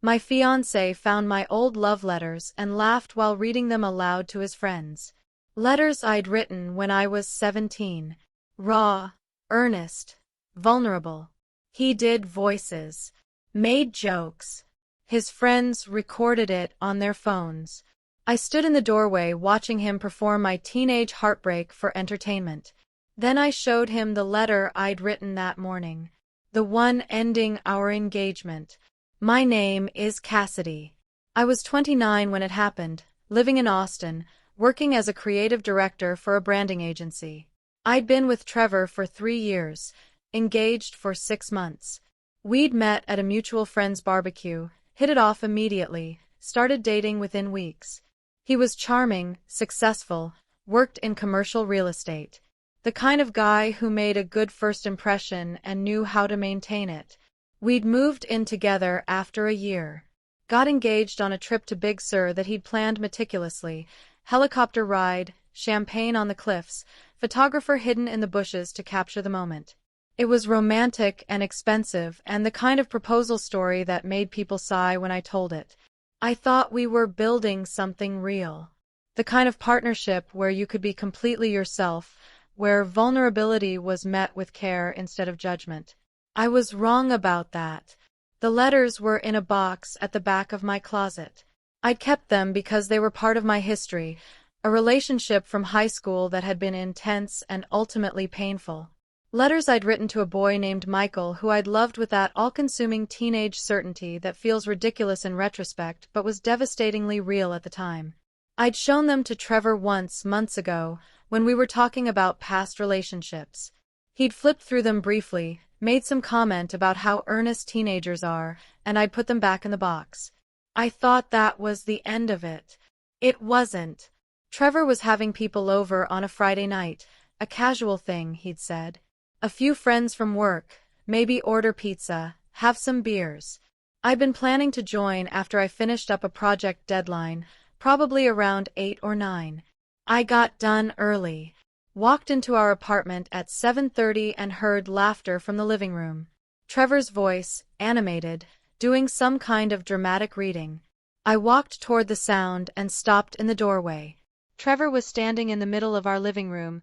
My fiancé found my old love letters and laughed while reading them aloud to his friends. Letters I'd written when I was 17. Raw, earnest, vulnerable. He did voices, made jokes. His friends recorded it on their phones. I stood in the doorway watching him perform my teenage heartbreak for entertainment. Then I showed him the letter I'd written that morning. The one ending our engagement. My name is Cassidy. I was 29 when it happened, living in Austin, working as a creative director for a branding agency. I'd been with Trevor for 3 years, engaged for 6 months. We'd met at a mutual friend's barbecue, hit it off immediately, started dating within weeks. He was charming, successful, worked in commercial real estate. The kind of guy who made a good first impression and knew how to maintain it. We'd moved in together after a year. Got engaged on a trip to Big Sur that he'd planned meticulously. Helicopter ride, champagne on the cliffs, photographer hidden in the bushes to capture the moment. It was romantic and expensive and the kind of proposal story that made people sigh when I told it. I thought we were building something real. The kind of partnership where you could be completely yourself, where vulnerability was met with care instead of judgment. I was wrong about that. The letters were in a box at the back of my closet. I'd kept them because they were part of my history, a relationship from high school that had been intense and ultimately painful. Letters I'd written to a boy named Michael who I'd loved with that all-consuming teenage certainty that feels ridiculous in retrospect but was devastatingly real at the time. I'd shown them to Trevor once, months ago, when we were talking about past relationships. He'd flipped through them briefly, made some comment about how earnest teenagers are, and I'd put them back in the box. I thought that was the end of it. It wasn't. Trevor was having people over on a Friday night, a casual thing, he'd said. A few friends from work, maybe order pizza, have some beers. I'd been planning to join after I finished up a project deadline, probably around 8 or 9. I got done early, walked into our apartment at 7:30 and heard laughter from the living room. Trevor's voice, animated, doing some kind of dramatic reading. I walked toward the sound and stopped in the doorway. Trevor was standing in the middle of our living room,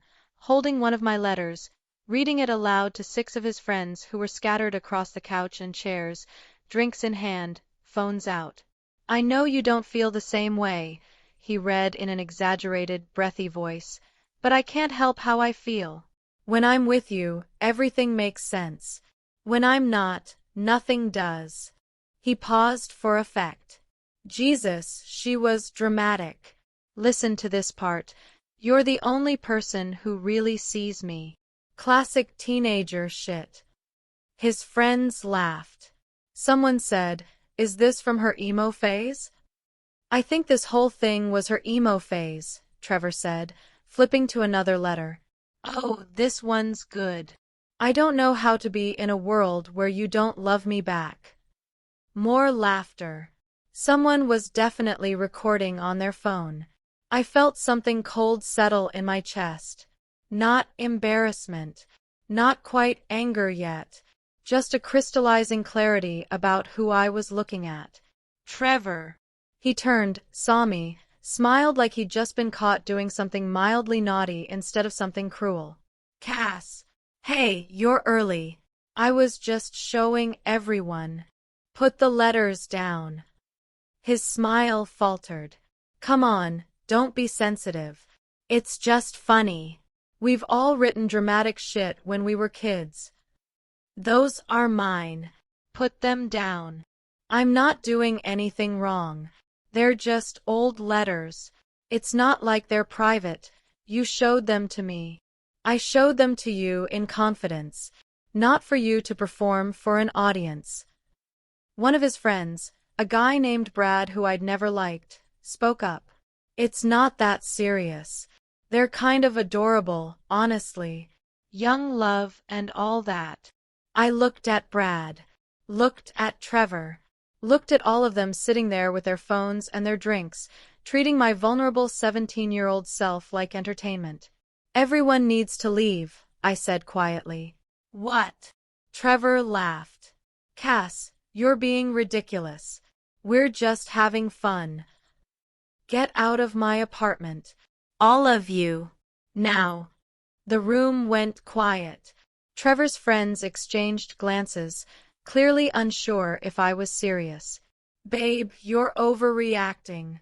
holding one of my letters, reading it aloud to 6 of his friends who were scattered across the couch and chairs, drinks in hand, phones out. "I know you don't feel the same way," he read in an exaggerated, breathy voice, "but I can't help how I feel. When I'm with you, everything makes sense. When I'm not, nothing does." He paused for effect. Jesus, she was dramatic. "Listen to this part. You're the only person who really sees me." Classic teenager shit. His friends laughed. Someone said, "Is this from her emo phase?" "I think this whole thing was her emo phase," Trevor said, flipping to another letter. "Oh, this one's good. I don't know how to be in a world where you don't love me back." More laughter. Someone was definitely recording on their phone. I felt something cold settle in my chest. Not embarrassment. Not quite anger yet. Just a crystallizing clarity about who I was looking at. Trevor. He turned, saw me, smiled like he'd just been caught doing something mildly naughty instead of something cruel. "Cass. Hey, you're early. I was just showing everyone." "Put the letters down." His smile faltered. "Come on, don't be sensitive. It's just funny. We've all written dramatic shit when we were kids. Those are mine. Put them down. I'm not doing anything wrong. They're just old letters. It's not like they're private. You showed them to me. I showed them to you in confidence, not for you to perform for an audience." One of his friends, a guy named Brad who I'd never liked, spoke up. "It's not that serious. They're kind of adorable, honestly. Young love and all that." I looked at Brad, looked at Trevor, looked at all of them sitting there with their phones and their drinks, treating my vulnerable 17-year-old self like entertainment. "Everyone needs to leave," I said quietly. "What?" Trevor laughed. "Cass, you're being ridiculous. We're just having fun. Get out of my apartment. All of you. Now. The room went quiet. Trevor's friends exchanged glances, clearly unsure if I was serious. Babe, you're overreacting.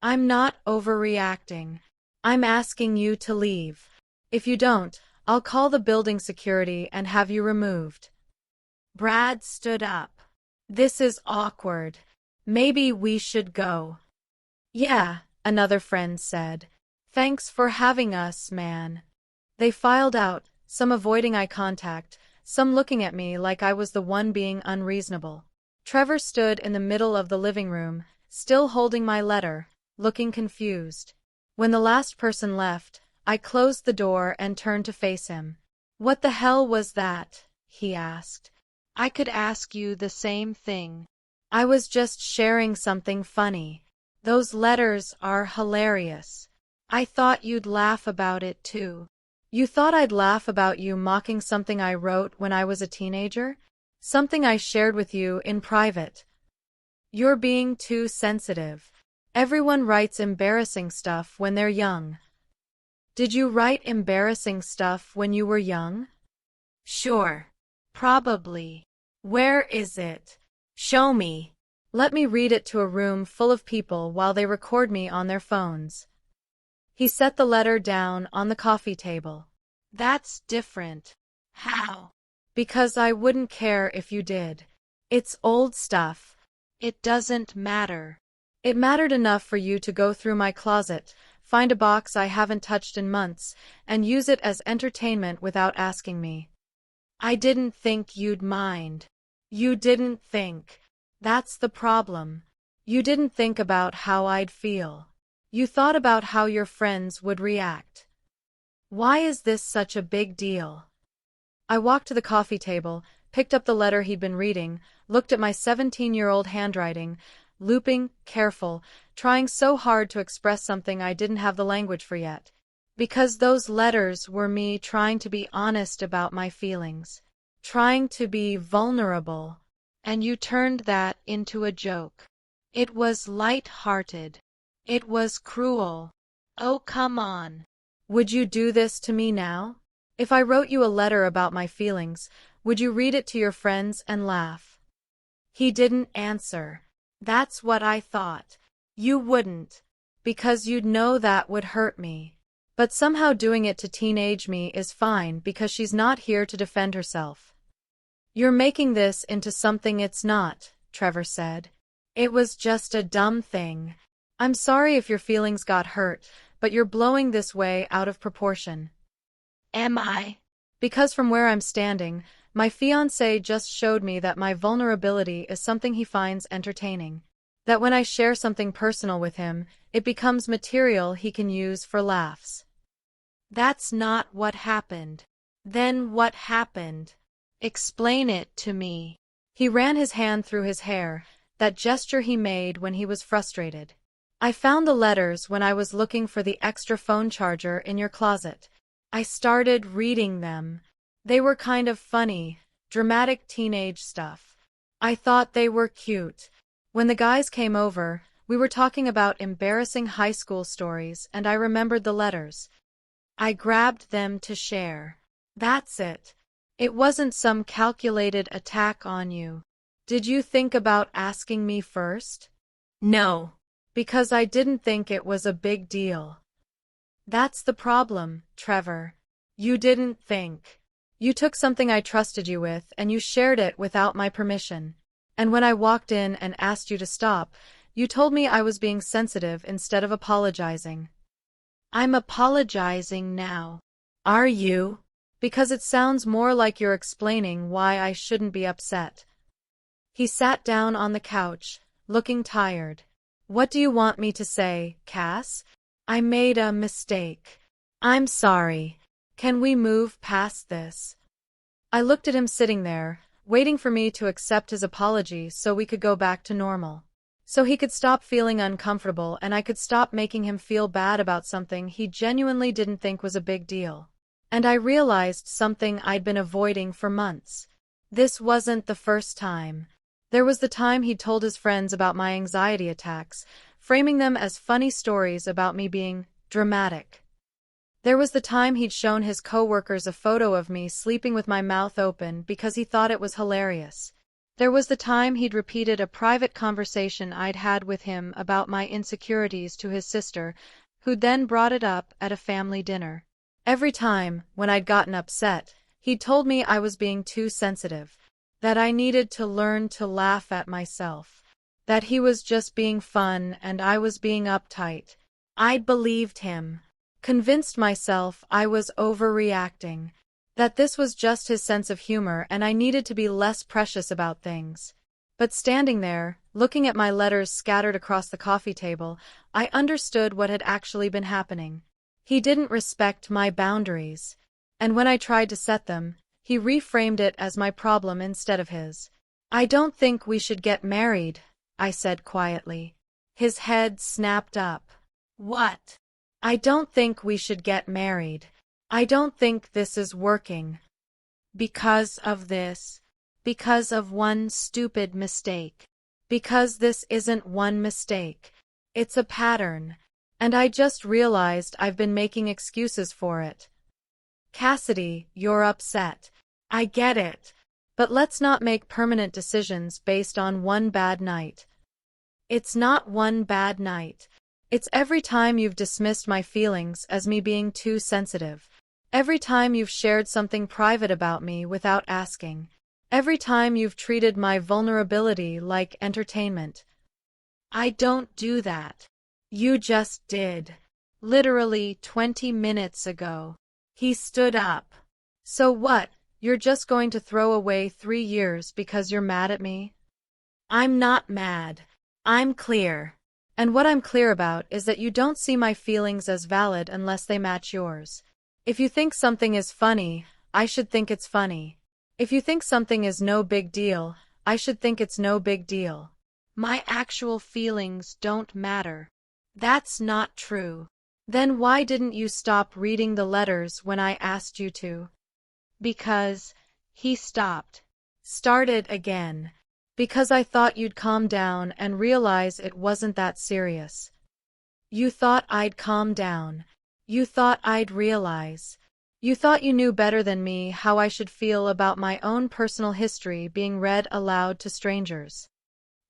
I'm not overreacting. I'm asking you to leave. If you don't, I'll call the building security and have you removed. Brad stood up. This is awkward. Maybe we should go. Yeah, another friend said. Thanks for having us, man. They filed out, some avoiding eye contact, some looking at me like I was the one being unreasonable. Trevor stood in the middle of the living room, still holding my letter, looking confused. When the last person left, I closed the door and turned to face him. What the hell was that? He asked. I could ask you the same thing. I was just sharing something funny. Those letters are hilarious. I thought you'd laugh about it too. You thought I'd laugh about you mocking something I wrote when I was a teenager? Something I shared with you in private. You're being too sensitive. Everyone writes embarrassing stuff when they're young. Did you write embarrassing stuff when you were young? Sure. Probably. Where is it? Show me. Let me read it to a room full of people while they record me on their phones. He set the letter down on the coffee table. That's different. How? Because I wouldn't care if you did. It's old stuff. It doesn't matter. It mattered enough for you to go through my closet, find a box I haven't touched in months, and use it as entertainment without asking me. I didn't think you'd mind. You didn't think. That's the problem. You didn't think about how I'd feel. You thought about how your friends would react. Why is this such a big deal? I walked to the coffee table, picked up the letter he'd been reading, looked at my 17-year-old handwriting, looping, careful, trying so hard to express something I didn't have the language for yet. Because those letters were me trying to be honest about my feelings. Trying to be vulnerable. And you turned that into a joke. It was light-hearted. It was cruel. Oh, come on. Would you do this to me now? If I wrote you a letter about my feelings, would you read it to your friends and laugh? He didn't answer. That's what I thought. You wouldn't. Because you'd know that would hurt me. But somehow doing it to teenage me is fine because she's not here to defend herself. You're making this into something it's not, Trevor said. It was just a dumb thing. I'm sorry if your feelings got hurt, but you're blowing this way out of proportion. Am I? Because from where I'm standing, my fiancé just showed me that my vulnerability is something he finds entertaining. That when I share something personal with him, it becomes material he can use for laughs. That's not what happened. Then what happened? Explain it to me. He ran his hand through his hair, that gesture he made when he was frustrated. I found the letters when I was looking for the extra phone charger in your closet. I started reading them. They were kind of funny, dramatic teenage stuff. I thought they were cute. When the guys came over, we were talking about embarrassing high school stories and I remembered the letters. I grabbed them to share. That's it. It wasn't some calculated attack on you. Did you think about asking me first? No. Because I didn't think it was a big deal. That's the problem, Trevor. You didn't think. You took something I trusted you with and you shared it without my permission. And when I walked in and asked you to stop, you told me I was being sensitive instead of apologizing. I'm apologizing now. Are you? Because it sounds more like you're explaining why I shouldn't be upset. He sat down on the couch, looking tired. What do you want me to say, Cass? I made a mistake. I'm sorry. Can we move past this? I looked at him sitting there, waiting for me to accept his apology so we could go back to normal. So he could stop feeling uncomfortable and I could stop making him feel bad about something he genuinely didn't think was a big deal. And I realized something I'd been avoiding for months. This wasn't the first time. There was the time he'd told his friends about my anxiety attacks, framing them as funny stories about me being dramatic. There was the time he'd shown his coworkers a photo of me sleeping with my mouth open because he thought it was hilarious. There was the time he'd repeated a private conversation I'd had with him about my insecurities to his sister, who'd then brought it up at a family dinner. Every time, when I'd gotten upset, he'd told me I was being too sensitive, that I needed to learn to laugh at myself, that he was just being fun and I was being uptight. I'd believed him, convinced myself I was overreacting, that this was just his sense of humor and I needed to be less precious about things. But standing there, looking at my letters scattered across the coffee table, I understood what had actually been happening. He didn't respect my boundaries, and when I tried to set them, he reframed it as my problem instead of his. "I don't think we should get married," I said quietly. His head snapped up. "What?" "I don't think we should get married. I don't think this is working. Because of this. Because of one stupid mistake. Because this isn't one mistake. It's a pattern. And I just realized I've been making excuses for it." "Cassidy, you're upset. I get it. But let's not make permanent decisions based on one bad night." "It's not one bad night. It's every time you've dismissed my feelings as me being too sensitive. Every time you've shared something private about me without asking. Every time you've treated my vulnerability like entertainment." "I don't do that." "You just did. Literally 20 minutes ago." He stood up. "So what? You're just going to throw away 3 years because you're mad at me?" "I'm not mad. I'm clear. And what I'm clear about is that you don't see my feelings as valid unless they match yours. If you think something is funny, I should think it's funny. If you think something is no big deal, I should think it's no big deal. My actual feelings don't matter." "That's not true." "Then why didn't you stop reading the letters when I asked you to?" "Because..." He stopped. Started again. "Because I thought you'd calm down and realize it wasn't that serious." "You thought I'd calm down. You thought I'd realize. You thought you knew better than me how I should feel about my own personal history being read aloud to strangers."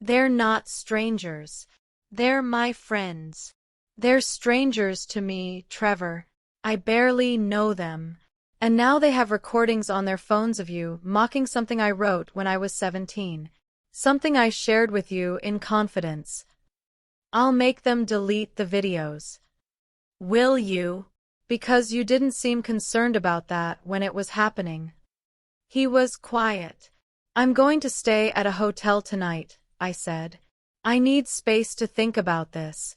"They're not strangers. They're my friends." "They're strangers to me, Trevor. I barely know them. And now they have recordings on their phones of you mocking something I wrote when I was 17. Something I shared with you in confidence. I'll make them delete the videos." "Will you?" "Because you didn't seem concerned about that when it was happening." He was quiet. "I'm going to stay at a hotel tonight," I said. "I need space to think about this."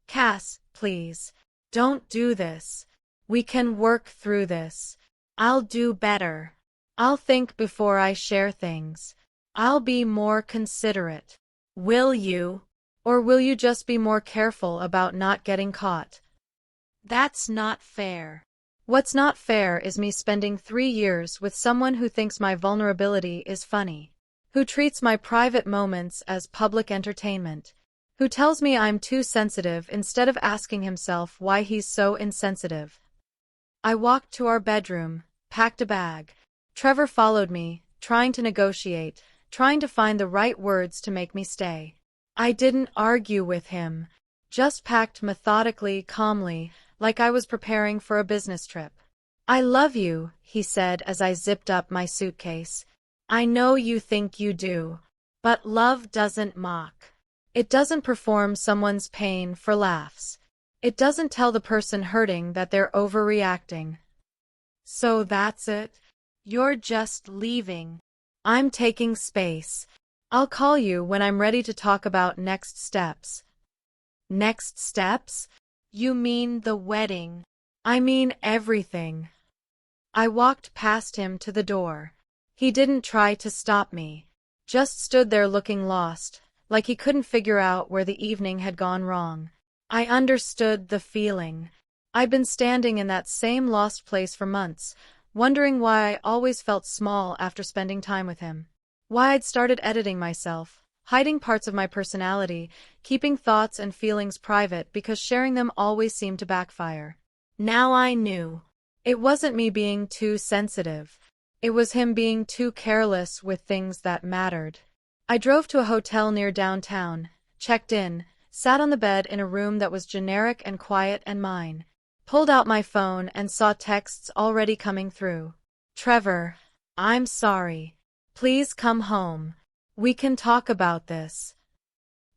"Cass, please. Don't do this. We can work through this. I'll do better. I'll think before I share things. I'll be more considerate." "Will you? Or will you just be more careful about not getting caught?" "That's not fair." "What's not fair is me spending 3 years with someone who thinks my vulnerability is funny, who treats my private moments as public entertainment, who tells me I'm too sensitive instead of asking himself why he's so insensitive." I walked to our bedroom, packed a bag. Trevor followed me, trying to negotiate, trying to find the right words to make me stay. I didn't argue with him, just packed methodically, calmly, like I was preparing for a business trip. "I love you," he said as I zipped up my suitcase. "I know you think you do. But love doesn't mock. It doesn't perform someone's pain for laughs. It doesn't tell the person hurting that they're overreacting." "So that's it? You're just leaving?" "I'm taking space. I'll call you when I'm ready to talk about next steps." "Next steps? You mean the wedding?" "I mean everything." I walked past him to the door. He didn't try to stop me. Just stood there looking lost, like he couldn't figure out where the evening had gone wrong. I understood the feeling. I'd been standing in that same lost place for months, wondering why I always felt small after spending time with him. Why I'd started editing myself, hiding parts of my personality, keeping thoughts and feelings private because sharing them always seemed to backfire. Now I knew. It wasn't me being too sensitive. It was him being too careless with things that mattered. I drove to a hotel near downtown, checked in, sat on the bed in a room that was generic and quiet and mine, pulled out my phone and saw texts already coming through. Trevor, I'm sorry. Please come home. We can talk about this.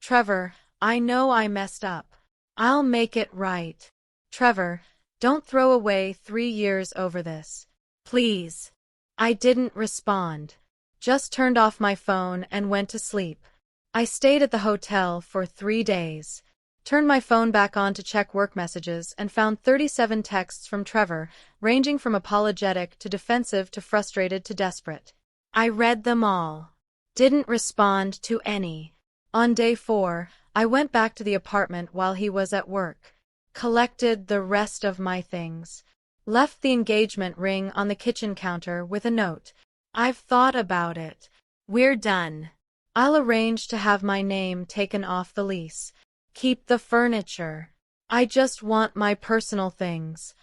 Trevor, I know I messed up. I'll make it right. Trevor, don't throw away 3 years over this. Please. I didn't respond. Just turned off my phone and went to sleep. I stayed at the hotel for 3 days. Turned my phone back on to check work messages and found 37 texts from Trevor, ranging from apologetic to defensive to frustrated to desperate. I read them all. Didn't respond to any. On day 4, I went back to the apartment while he was at work. Collected the rest of my things. Left the engagement ring on the kitchen counter with a note. I've thought about it. We're done. I'll arrange to have my name taken off the lease. Keep the furniture. I just want my personal things.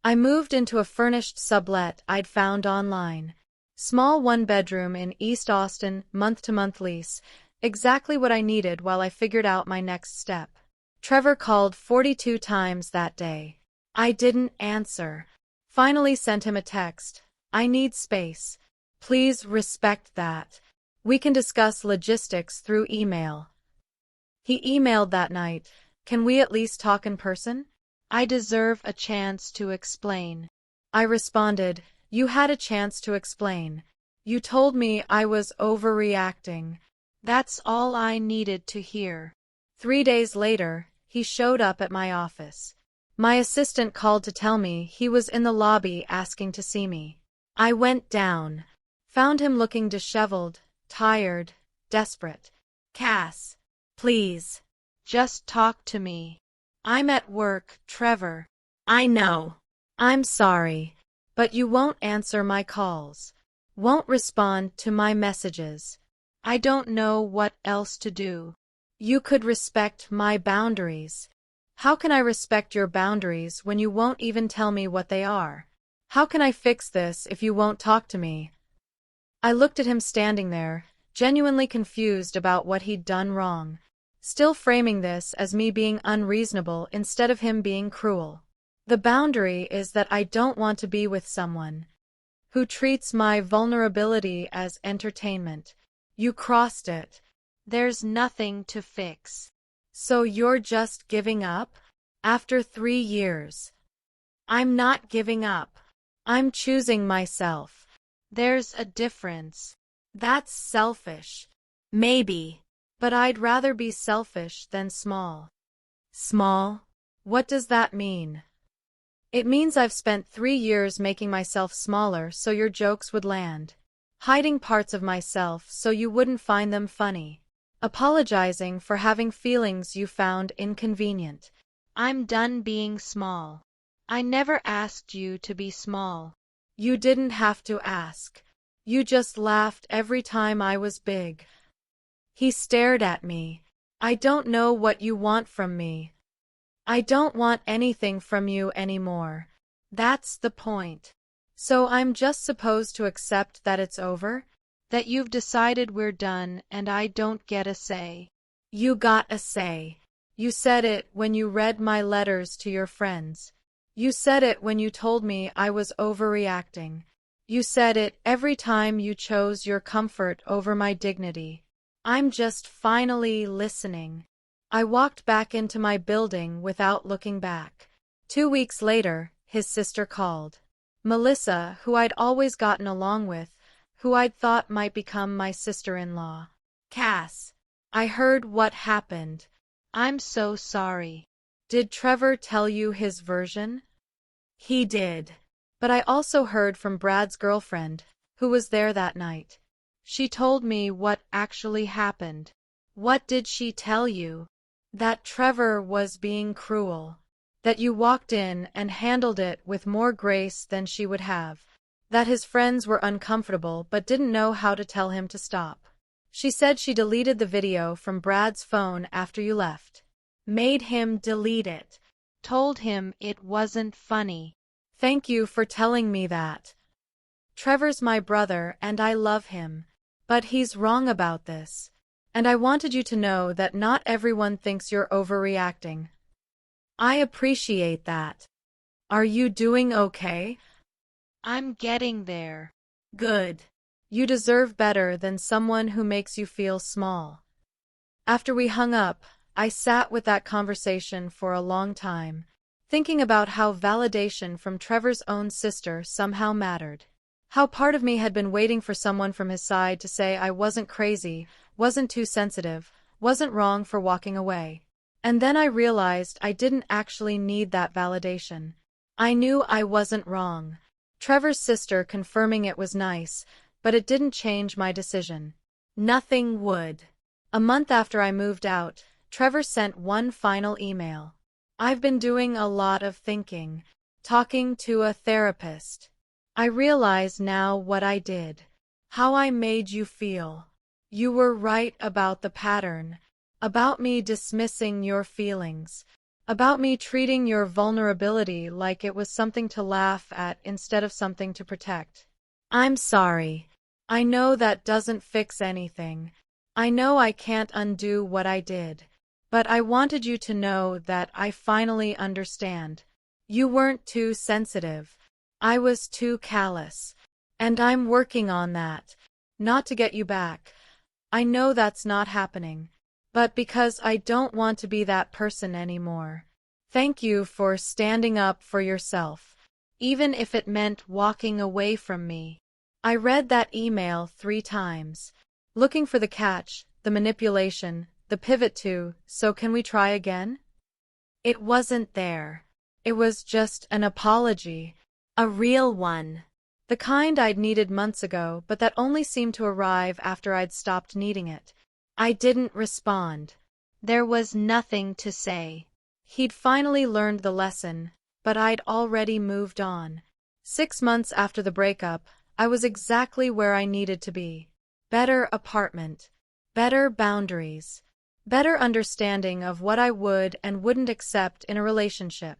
I moved into a furnished sublet I'd found online. Small 1-bedroom in East Austin, month-to-month lease. Exactly what I needed while I figured out my next step. Trevor called 42 times that day. I didn't answer. Finally sent him a text. I need space. Please respect that. We can discuss logistics through email. He emailed that night. Can we at least talk in person? I deserve a chance to explain. I responded, you had a chance to explain. You told me I was overreacting. That's all I needed to hear. 3 days later, he showed up at my office. My assistant called to tell me he was in the lobby asking to see me. I went down. Found him looking disheveled, tired, desperate. Cass, please, just talk to me. I'm at work, Trevor. I know. I'm sorry. But you won't answer my calls. Won't respond to my messages. I don't know what else to do. You could respect my boundaries. How can I respect your boundaries when you won't even tell me what they are? How can I fix this if you won't talk to me? I looked at him standing there, genuinely confused about what he'd done wrong, still framing this as me being unreasonable instead of him being cruel. The boundary is that I don't want to be with someone who treats my vulnerability as entertainment. You crossed it. There's nothing to fix. So you're just giving up? After 3 years. I'm not giving up. I'm choosing myself. There's a difference. That's selfish. Maybe. But I'd rather be selfish than small. Small? What does that mean? It means I've spent 3 years making myself smaller so your jokes would land. Hiding parts of myself so you wouldn't find them funny. Apologizing for having feelings you found inconvenient. I'm done being small. I never asked you to be small. You didn't have to ask. You just laughed every time I was big. He stared at me. I don't know what you want from me. I don't want anything from you anymore. That's the point. So I'm just supposed to accept that it's over? That you've decided we're done and I don't get a say? You got a say. You said it when you read my letters to your friends. You said it when you told me I was overreacting. You said it every time you chose your comfort over my dignity. I'm just finally listening. I walked back into my building without looking back. 2 weeks later, his sister called. Melissa, who I'd always gotten along with, who I'd thought might become my sister-in-law. Cass, I heard what happened. I'm so sorry. Did Trevor tell you his version? He did. But I also heard from Brad's girlfriend, who was there that night. She told me what actually happened. What did she tell you? That Trevor was being cruel. That you walked in and handled it with more grace than she would have. that his friends were uncomfortable but didn't know how to tell him to stop. She said she deleted the video from Brad's phone after you left. Made him delete it. Told him it wasn't funny. Thank you for telling me that. Trevor's my brother and I love him. But he's wrong about this. And I wanted you to know that not everyone thinks you're overreacting. I appreciate that. Are you doing okay? I'm getting there. Good. You deserve better than someone who makes you feel small. After we hung up, I sat with that conversation for a long time, thinking about how validation from Trevor's own sister somehow mattered. How part of me had been waiting for someone from his side to say I wasn't crazy, wasn't too sensitive, wasn't wrong for walking away. And then I realized I didn't actually need that validation. I knew I wasn't wrong. Trevor's sister confirming it was nice, but it didn't change my decision. Nothing would. A month after I moved out, Trevor sent one final email. I've been doing a lot of thinking, talking to a therapist. I realize now what I did, how I made you feel. You were right about the pattern, about me dismissing your feelings, about me treating your vulnerability like it was something to laugh at instead of something to protect. I'm sorry. I know that doesn't fix anything. I know I can't undo what I did. But I wanted you to know that I finally understand. You weren't too sensitive. I was too callous. And I'm working on that. Not to get you back. I know that's not happening. But because I don't want to be that person anymore. Thank you for standing up for yourself, even if it meant walking away from me. I read that email 3 times, looking for the catch, the manipulation, the pivot to, so can we try again? It wasn't there. It was just an apology. A real one. The kind I'd needed months ago, but that only seemed to arrive after I'd stopped needing it. I didn't respond. There was nothing to say. He'd finally learned the lesson, but I'd already moved on. 6 months after the breakup, I was exactly where I needed to be. Better apartment. Better boundaries. Better understanding of what I would and wouldn't accept in a relationship.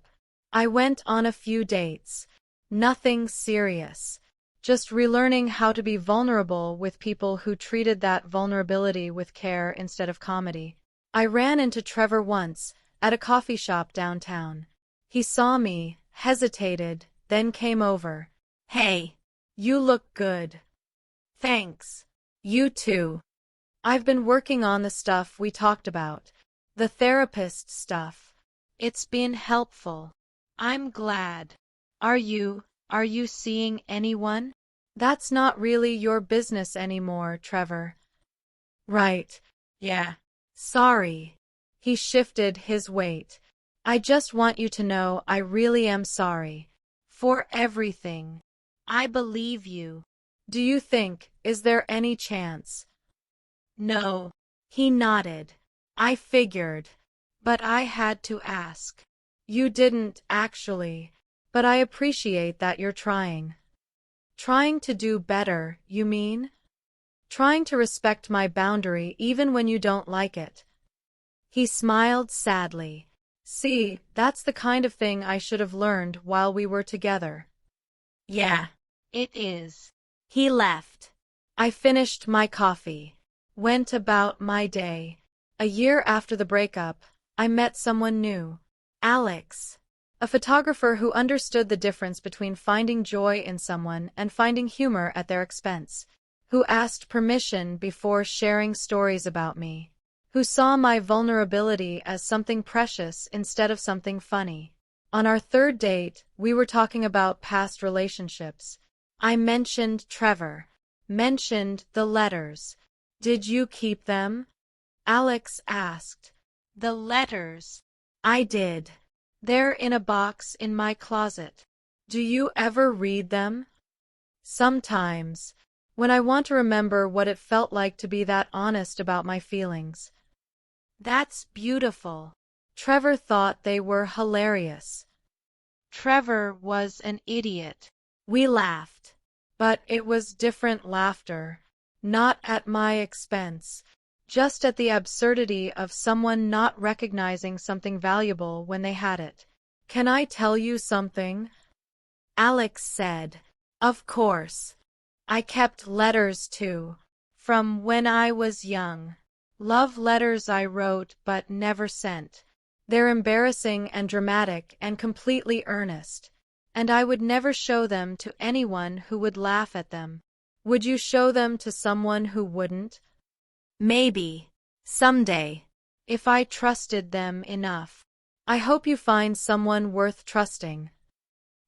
I went on a few dates. Nothing serious. Just relearning how to be vulnerable with people who treated that vulnerability with care instead of comedy. I ran into Trevor once, at a coffee shop downtown. He saw me, hesitated, then came over. Hey, you look good. Thanks. You too. I've been working on the stuff we talked about. The therapist stuff. It's been helpful. I'm glad. Are you seeing anyone? That's not really your business anymore, Trevor. Right. Yeah. Sorry. He shifted his weight. I just want you to know I really am sorry. For everything. I believe you. Do you think, is there any chance? No. He nodded. I figured. But I had to ask. You didn't, actually. But I appreciate that you're trying. Trying to do better, you mean? Trying to respect my boundary even when you don't like it. He smiled sadly. See, that's the kind of thing I should have learned while we were together. Yeah, it is. He left. I finished my coffee. Went about my day. A year after the breakup, I met someone new. Alex. A photographer who understood the difference between finding joy in someone and finding humor at their expense. Who asked permission before sharing stories about me. Who saw my vulnerability as something precious instead of something funny. On our 3rd date, we were talking about past relationships. I mentioned Trevor. Mentioned the letters. Did you keep them? Alex asked. The letters. I did. They're in a box in my closet. Do you ever read them? Sometimes. When I want to remember what it felt like to be that honest about my feelings. That's beautiful. Trevor thought they were hilarious. Trevor was an idiot. We laughed. But it was different laughter, not at my expense, just at the absurdity of someone not recognizing something valuable when they had it. "Can I tell you something?" Alex said. "Of course. I kept letters too, from when I was young. Love letters I wrote but never sent. They're embarrassing and dramatic and completely earnest, and I would never show them to anyone who would laugh at them. Would you show them to someone who wouldn't?" "Maybe. Someday. If I trusted them enough." "I hope you find someone worth trusting."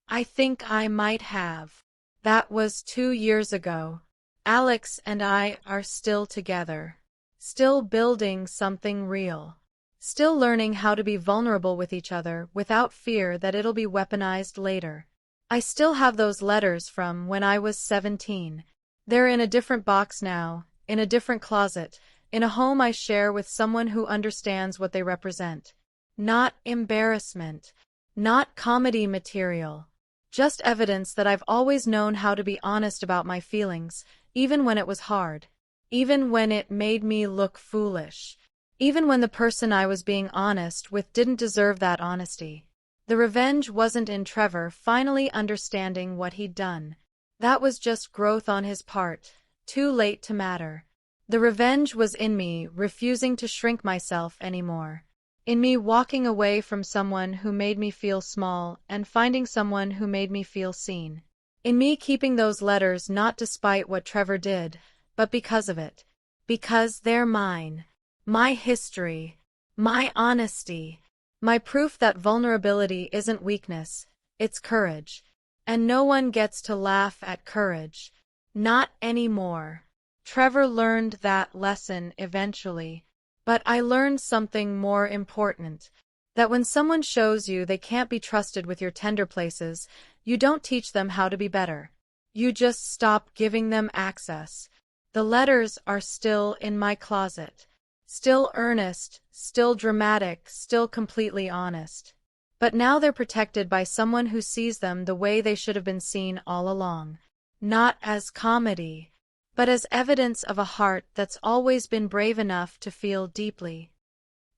"I think I might have. That was 2 years ago. Alex and I are still together. Still building something real. Still learning how to be vulnerable with each other without fear that it'll be weaponized later. I still have those letters from when I was 17. They're in a different box now, in a different closet, in a home I share with someone who understands what they represent. Not embarrassment. Not comedy material. Just evidence that I've always known how to be honest about my feelings, even when it was hard. Even when it made me look foolish. Even when the person I was being honest with didn't deserve that honesty. The revenge wasn't in Trevor finally understanding what he'd done. That was just growth on his part, too late to matter. The revenge was in me refusing to shrink myself anymore. In me walking away from someone who made me feel small and finding someone who made me feel seen. In me keeping those letters not despite what Trevor did, but because of it. Because they're mine. My history. My honesty. My proof that vulnerability isn't weakness, it's courage. And no one gets to laugh at courage. Not anymore. Trevor learned that lesson eventually. But I learned something more important. That when someone shows you they can't be trusted with your tender places, you don't teach them how to be better. You just stop giving them access. The letters are still in my closet. Still earnest, still dramatic, still completely honest. But now they're protected by someone who sees them the way they should have been seen all along. Not as comedy, but as evidence of a heart that's always been brave enough to feel deeply.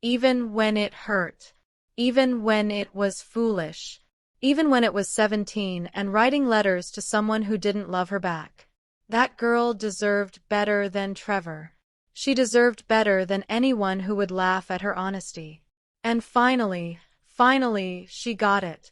Even when it hurt. Even when it was foolish. Even when it was 17 and writing letters to someone who didn't love her back. That girl deserved better than Trevor. She deserved better than anyone who would laugh at her honesty. And finally, she got it.